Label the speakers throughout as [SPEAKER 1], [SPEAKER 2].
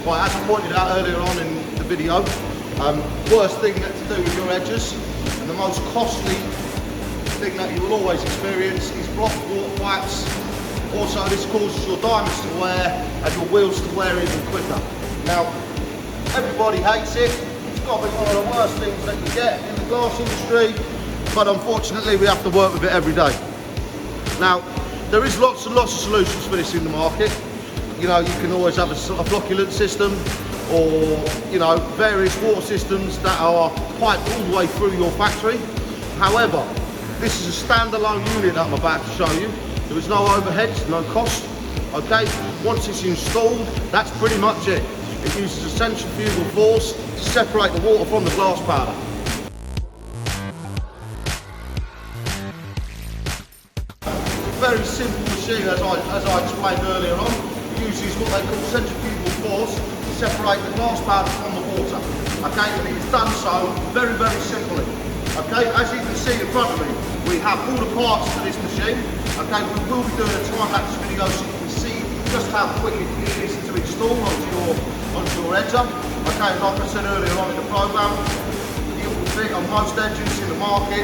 [SPEAKER 1] Right, as I pointed out earlier on in the video, worst thing that to do with your edges, and the most costly thing that you will always experience, is blocked water pipes. Also, this causes your diamonds to wear and your wheels to wear even quicker. Now, everybody hates it. It's got to be one of the worst things that you get in the glass industry, but unfortunately we have to work with it every day. Now, there is lots and lots of solutions for this in the market. You know, you can always have a flocculant system, or, you know, various water systems that are piped all the way through your factory. However, this is a standalone unit that I'm about to show you. There is no overheads, no cost, okay? Once it's installed, that's pretty much it. It uses a centrifugal force to separate the water from the glass powder. Very simple machine, as I explained earlier on. It uses what they call centrifugal force to separate the glass powder from the water. Okay, and it's done so very, very simply. Okay, as you can see in front of me, we have all the parts to this machine. Okay, we will be doing a time-lapse video so you can see just how quick it is to install onto your edger. Okay, like I said earlier on in the program, it will fit on most edges in the market.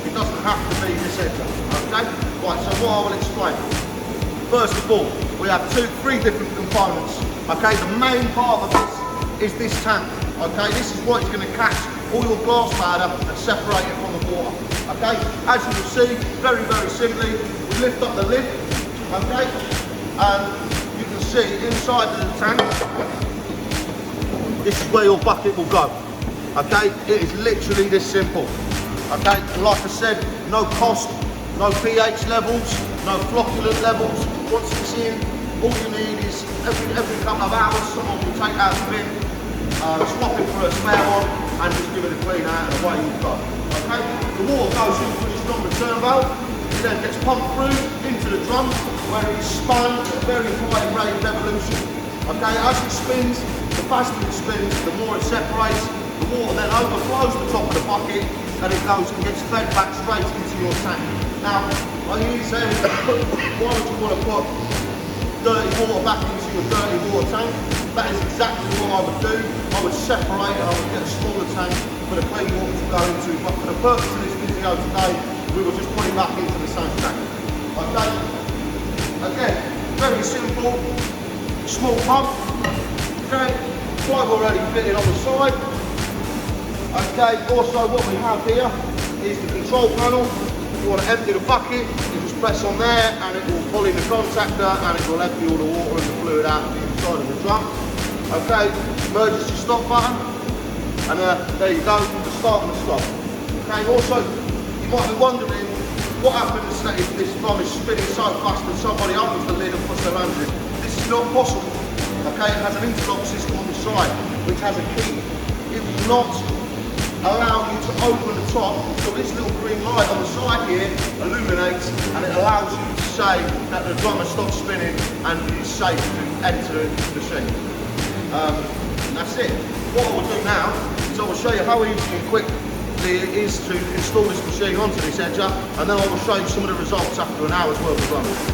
[SPEAKER 1] It doesn't have to be this edger. Okay, right. So what I will explain. First of all, we have three different components. Okay, the main part of this is this tank. Okay, this is what is going to catch all your glass powder and separate it from the water. Okay, as you will see, very, very simply, we lift up the lid. Okay, and you can see inside the tank, this is where your bucket will go. Okay, it is literally this simple. Okay, like I said, no cost, no pH levels, no flocculant levels. Once it's in, all you need is every couple of hours someone will take out the bin, swap it for a spare one, and just give it a clean out and away you go. Okay, the water goes into this non-return valve. It then gets pumped through into the drum where it is spun at a very high rate of evolution. Okay, as it spins, the faster it spins, the more it separates. The water then overflows the top of the bucket and it goes and gets fed back straight into your tank. Now, I hear you saying, why would you want to put dirty water back into your dirty water tank? That is exactly what I would do. I would separate and I would get a smaller tank for the clean water to go into. But for the purpose of this video today, we will just put it back into the same tank. Okay? Again, very simple, small pump. Okay, plug already fitted on the side. Okay, also what we have here is the control panel. If you want to empty the bucket, you just press on there and it will pull in the contactor and it will empty all the water and the fluid out of the inside of the drum. Okay, emergency stop button, and there you go, the start and the stop. Okay, also you might be wondering what happens if this drum is spinning so fast that somebody opens the lid and puts their hands in. This is not possible. Okay, it has an interlock system on the side which has a key. It will not allow you to open the top, so this little green light on the side here illuminates and it allows you to say that the drum has stopped spinning and it's safe to enter the machine. And that's it. What I will do now is I will show you how easy and quick it is to install this machine onto this edger, and then I will show you some of the results after an hour's worth of running.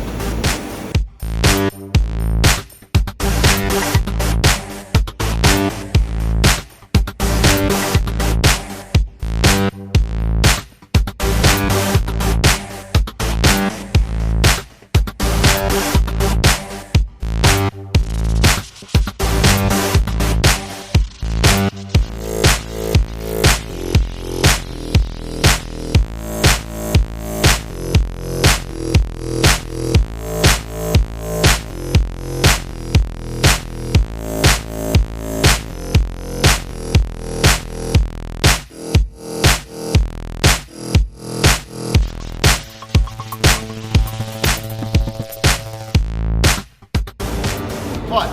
[SPEAKER 1] Right,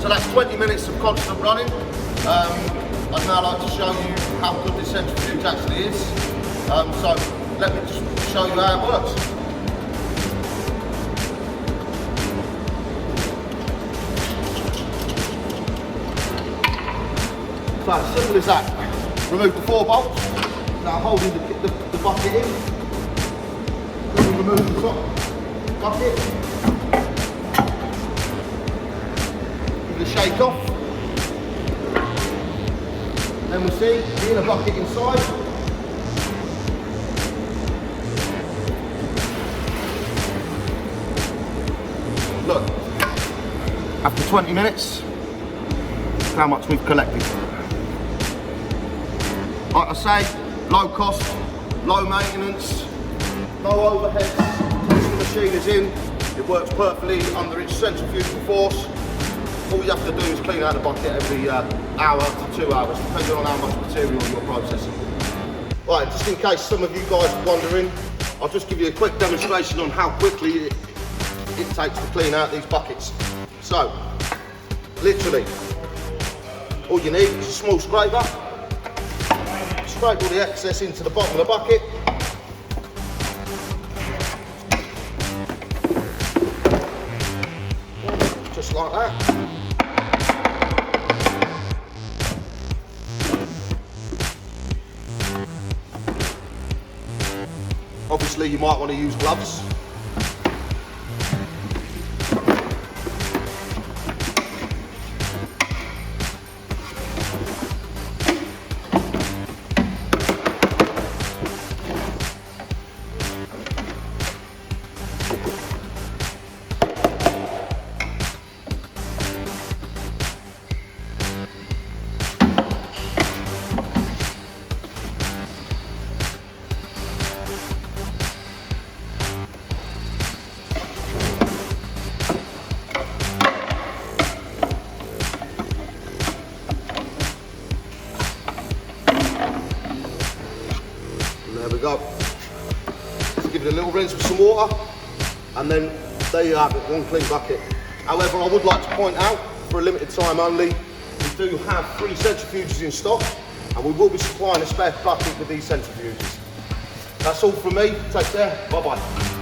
[SPEAKER 1] so that's 20 minutes of constant running. I'd now like to show you how good this centrifuge actually is. So let me just show you how it works. So as simple as that. Remove the 4 bolts. Now holding the bucket in. Then we remove the top bucket. shake off. Then we see the inner bucket inside. Look, after 20 minutes, look how much we've collected. Like I say, low cost, low maintenance, no overheads. Once the machine is in, it works perfectly under its centrifugal force. All you have to do is clean out the bucket every hour to 2 hours, depending on how much material you're processing. Right, just in case some of you guys are wondering, I'll just give you a quick demonstration on how quickly it takes to clean out these buckets. So, literally, all you need is a small scraper. Scrape all the excess into the bottom of the bucket. Just like that. Obviously, you might want to use gloves. There we go. Just give it a little rinse with some water, and then there you have it, one clean bucket. However, I would like to point out, for a limited time only, we do have 3 centrifuges in stock, and we will be supplying a spare bucket with these centrifuges. That's all from me. Take care. Bye bye.